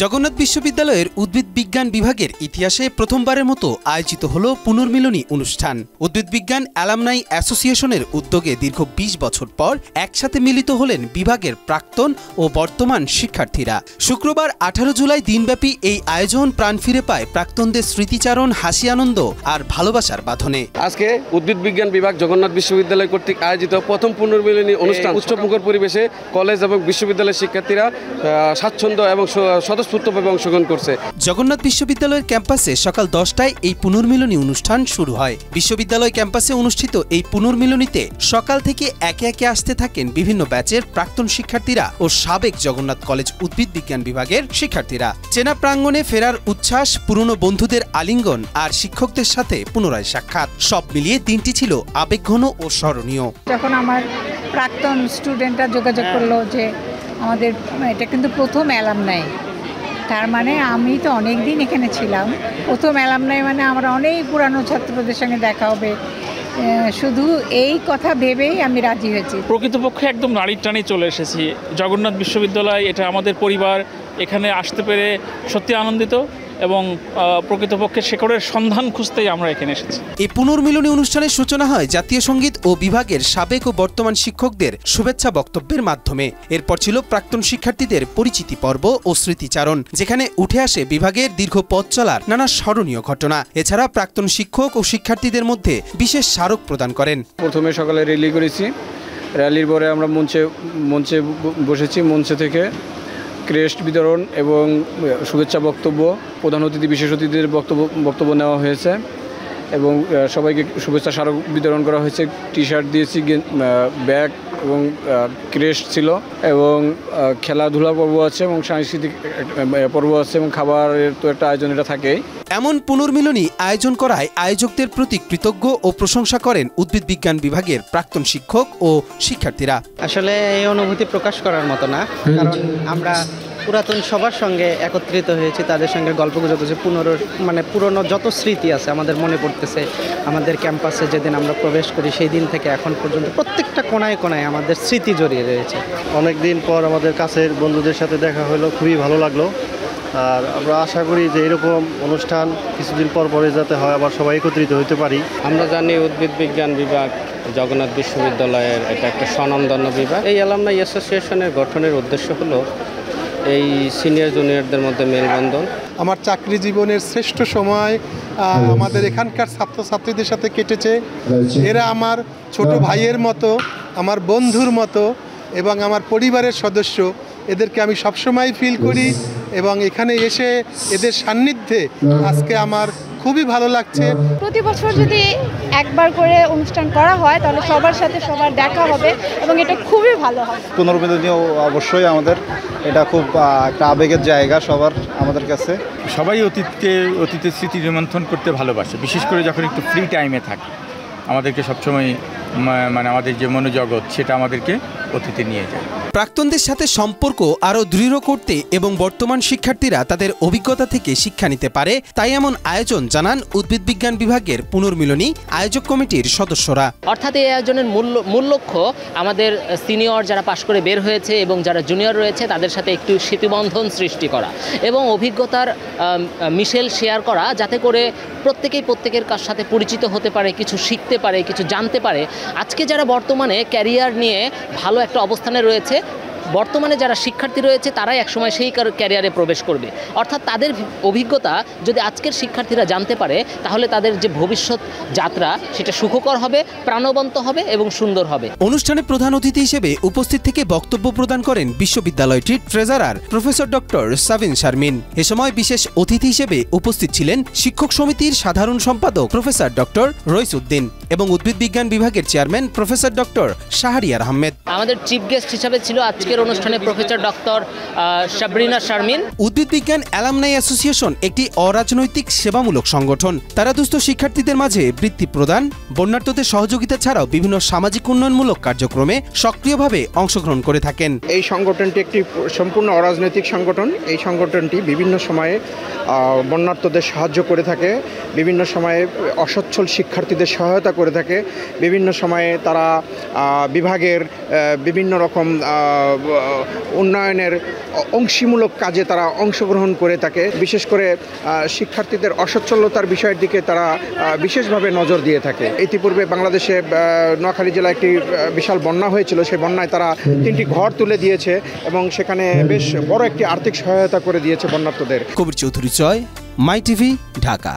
জগন্নাথ বিশ্ববিদ্যালয়ের উদ্ভিদ বিজ্ঞান বিভাগের ইতিহাসে প্রথমবারের মতো আয়োজিত হল পুনর্মিলনী অনুষ্ঠান। উদ্ভিদ বিজ্ঞান অ্যালামনাই অ্যাসোসিয়েশনের উদ্যোগে দীর্ঘ ২০ বছর পর একসাথে মিলিত হলেন বিভাগের প্রাক্তন ও বর্তমান শিক্ষার্থীরা। শুক্রবার ১৮ জুলাই দিনব্যাপী এই আয়োজন প্রাণ ফিরে পায় প্রাক্তনদের স্মৃতিচারণ, হাসি আনন্দ আর ভালোবাসার বাঁধনে। আজকে উদ্ভিদ বিজ্ঞান বিভাগ জগন্নাথ বিশ্ববিদ্যালয় কর্তৃক আয়োজিত প্রথম পুনর্মিলনী অনুষ্ঠান উৎসবমুখর পরিবেশে কলেজ এবং বিশ্ববিদ্যালয়ের শিক্ষার্থীরা স্বাচ্ছন্দ্য এবং স্বতঃস্ফূর্তভাবে অংশগ্রহণ করছে। জগন্নাথ বিশ্ববিদ্যালয়ের ক্যাম্পাসে সকাল ১০টায় এই পুনর্মিলনী অনুষ্ঠান শুরু হয়। বিশ্ববিদ্যালয় ক্যাম্পাসে অনুষ্ঠিত এই পুনর্মিলনীতে সকাল থেকে একে একে আসতে থাকেন বিভিন্ন ব্যাচের প্রাক্তন শিক্ষার্থীরা ও সাবেক জগন্নাথ কলেজ উদ্ভিদ বিজ্ঞান বিভাগের শিক্ষার্থীরা। চেনা প্রাঙ্গণে ফেরার উচ্ছ্বাস, পুরনো বন্ধুদের আলিঙ্গন আর শিক্ষকদের সাথে পুনরায় সাক্ষাৎ, সব মিলিয়ে দিনটি ছিল আবেগঘন ও স্মরণীয়। যখন আমার প্রাক্তন স্টুডেন্টরা যোগাযোগ করলো যে আমাদের এটা কিন্তু প্রথম অ্যালামনাই, তার মানে আমি তো অনেক দিন এখানে ছিলাম, প্রথম অ্যালামনাই মানে আমরা অনেক পুরানো ছাত্রদের সঙ্গে দেখা হবে, শুধু এই কথা ভেবেই আমি রাজি হয়েছি। প্রকৃতপক্ষে একদম নারীর টানে চলে এসেছি। জগন্নাথ বিশ্ববিদ্যালয় এটা আমাদের পরিবার, এখানে আসতে পেরে সত্যি আনন্দিত এবং প্রকৃতপক্ষে শেকড়ের সন্ধান খুঁজতেই আমরা এখানে এসেছি। এই পুনর্মিলনী অনুষ্ঠানের সূচনা হয় জাতীয় সঙ্গীত ও বিভাগের সাবেক ও বর্তমান শিক্ষকদের শুভেচ্ছা বক্তব্যের মাধ্যমে। এরপর ছিল প্রাক্তন শিক্ষার্থীদের পরিচিতি পর্ব ও স্মৃতিচারণ, যেখানে উঠে আসে বিভাগের দীর্ঘ পথ চলার নানা স্মরণীয় ঘটনা। এছাড়া প্রাক্তন শিক্ষক ও শিক্ষার্থীদের মধ্যে বিশেষ স্মারক প্রদান করেন। প্রথমে সকালে র্যালি করেছি, র্যালির পরে আমরা মঞ্চে বসেছি। মঞ্চে থেকে ক্রেস্ট বিতরণ এবং শুভেচ্ছা বক্তব্য, প্রধান অতিথি বিশেষ অতিথিদের বক্তব্য নেওয়া হয়েছে এবং সবাইকে শুভেচ্ছা স্মারক বিতরণ করা হয়েছে। টি শার্ট দিয়েছি, ব্যাগ এবং ক্রেস্ট ছিল এবং খেলাধুলা পর্ব আছে এবং সাংস্কৃতিক পর্ব আছে এবং খাবারের তো একটা আয়োজন এটা থাকেই। এমন পুনর্মিলনী আয়োজন করায় আয়োজকদের প্রতি কৃতজ্ঞ ও প্রশংসা করেন উদ্ভিদ বিজ্ঞান বিভাগের প্রাক্তন শিক্ষক ও শিক্ষার্থীরা। আসলে এই অনুভূতি প্রকাশ করার মতো না, কারণ আমরা পুরাতন সবার সঙ্গে একত্রিত হয়েছি, তাদের সঙ্গে গল্পগুজব হচ্ছে, পুরনো যত স্মৃতি আছে আমাদের মনে পড়তেছে। আমাদের ক্যাম্পাসে যেদিন আমরা প্রবেশ করি সেই দিন থেকে এখন পর্যন্ত প্রত্যেকটা কোণায় কোণায় আমাদের স্মৃতি জড়িয়ে রয়েছে। অনেক দিন পর আমাদের কাছের বন্ধুদের সাথে দেখা হলো, খুবই ভালো লাগলো। আর আমরা আশা করি যে এরকম অনুষ্ঠান কিছুদিন পর পরে যাতে হয়, আবার সবাই একত্রিত হতে পারি। আমরা জানি উদ্ভিদ বিজ্ঞান বিভাগ জগন্নাথ বিশ্ববিদ্যালয়ের এটা একটা স্বনামধন্য বিভাগ। এই অ্যালামনাই অ্যাসোসিয়েশনের গঠনের উদ্দেশ্য হলো এই সিনিয়র জুনিয়রদের মধ্যে মেলবন্ধন। আমার চাকরি জীবনের শ্রেষ্ঠ সময় আমাদের এখানকার ছাত্রছাত্রীদের সাথে কেটেছে। এরা আমার ছোট ভাইয়ের মতো, আমার বন্ধুর মতো এবং আমার পরিবারের সদস্য। এদেরকে আমি সবসময় ফিল করি এবং এখানে এসে এদের সান্নিধ্যে আজকে আমার খুবই ভালো লাগছে। প্রতি বছর যদি একবার করে অনুষ্ঠান করা হয় তাহলে সবার সাথে সবার দেখা হবে এবং এটা খুবই ভালো হবে। পুনর্মিলনী অবশ্যই আমাদের এটা খুব একটা আবেগের জায়গা সবার আমাদের কাছে। সবাই অতীতের স্মৃতি রোমন্থন করতে ভালোবাসে, বিশেষ করে যখন একটু ফ্রি টাইমে থাকে। আমাদেরকে সবসময় আমাদের যে মনোজগৎ সেটা আমাদেরকে অতীতে নিয়ে যায়। প্রাক্তনদের সাথে সম্পর্ক আরও দৃঢ় করতে এবং বর্তমান শিক্ষার্থীরা তাদের অভিজ্ঞতা থেকে শিক্ষা নিতে পারে, তাই এমন আয়োজন জানান উদ্ভিদ বিজ্ঞান বিভাগের পুনর্মিলনী আয়োজক কমিটির সদস্যরা। অর্থাৎ এই আয়োজনের মূল লক্ষ্য আমাদের সিনিয়র যারা পাশ করে বের হয়েছে এবং যারা জুনিয়র রয়েছে তাদের সাথে একটু সেতুবন্ধন সৃষ্টি করা এবং অভিজ্ঞতার মিশেল শেয়ার করা, যাতে করে প্রত্যেকের কাছ সাথে পরিচিত হতে পারে, কিছু শিখতে পারে, কিছু জানতে পারে। আজকে যারা বর্তমানে ক্যারিয়ার নিয়ে ভালো একটা অবস্থানে রয়েছে, বর্তমানে যারা শিক্ষার্থী রয়েছে তারাই একসময় সেই ক্যারিয়ারে প্রবেশ করবে। অর্থাৎ তাদের অভিজ্ঞতা যদি আজকের শিক্ষার্থীরা জানতে পারে তাহলে তাদের যে ভবিষ্যৎ যাত্রা সেটা সুখকর হবে, প্রাণবন্ত হবে এবং সুন্দর হবে। অনুষ্ঠানে প্রধান অতিথি হিসেবে উপস্থিত থেকে বক্তব্য প্রদান করেন বিশ্ববিদ্যালয়টির treasurer professor doctor Sabin Sharmin. এ সময় বিশেষ অতিথি হিসেবে উপস্থিত ছিলেন শিক্ষক সমিতির সাধারণ সম্পাদক প্রফেসর ডক্টর রইস উদ্দিন এবং উদ্ভিদ বিজ্ঞান বিভাগের chairman professor doctor Shahriar Ahmed. আমাদের চিফ গেস্ট হিসেবে ছিল আজকের অনুষ্ঠানে প্রফেসর ডক্টর সাবরিনা শারমিন। উদ্ভিদ বিজ্ঞান অ্যালামনাই অ্যাসোসিয়েশন একটি অরাজনৈতিক সেবামূলক সংগঠন। তারা দুস্থ শিক্ষার্থীদের মাঝে বৃত্তি প্রদান, বন্যার্তদের সহযোগিতা ছাড়াও বিভিন্ন সামাজিক উন্নয়নমূলক কার্যক্রমে সক্রিয়ভাবে অংশগ্রহণ করে থাকেন। এই সংগঠনটি একটি সম্পূর্ণ অরাজনৈতিক সংগঠন। এই সংগঠনটি বিভিন্ন সময়ে বন্যার্তদের সাহায্য করে থাকে, বিভিন্ন সময়ে অসচ্ছল শিক্ষার্থীদের সহায়তা করে থাকে, বিভিন্ন সময়ে তারা বিভাগের বিভিন্ন রকম উন্নয়নের অংশীমূলক কাজে তারা অংশগ্রহণ করে থাকে। বিশেষ করে শিক্ষার্থীদের অসচ্ছলতার বিষয়ের দিকে তারা বিশেষভাবে নজর দিয়ে থাকে। ইতিপূর্বে বাংলাদেশে নোয়াখালী জেলায় একটি বিশাল বন্যা হয়েছিল, সেই বন্যায় তারা 3টি ঘর তুলে দিয়েছে এবং সেখানে বেশ বড় একটি আর্থিক সহায়তা করে দিয়েছে বন্যার্তদের। কবির চৌধুরী জয়, মাই টিভি, ঢাকা।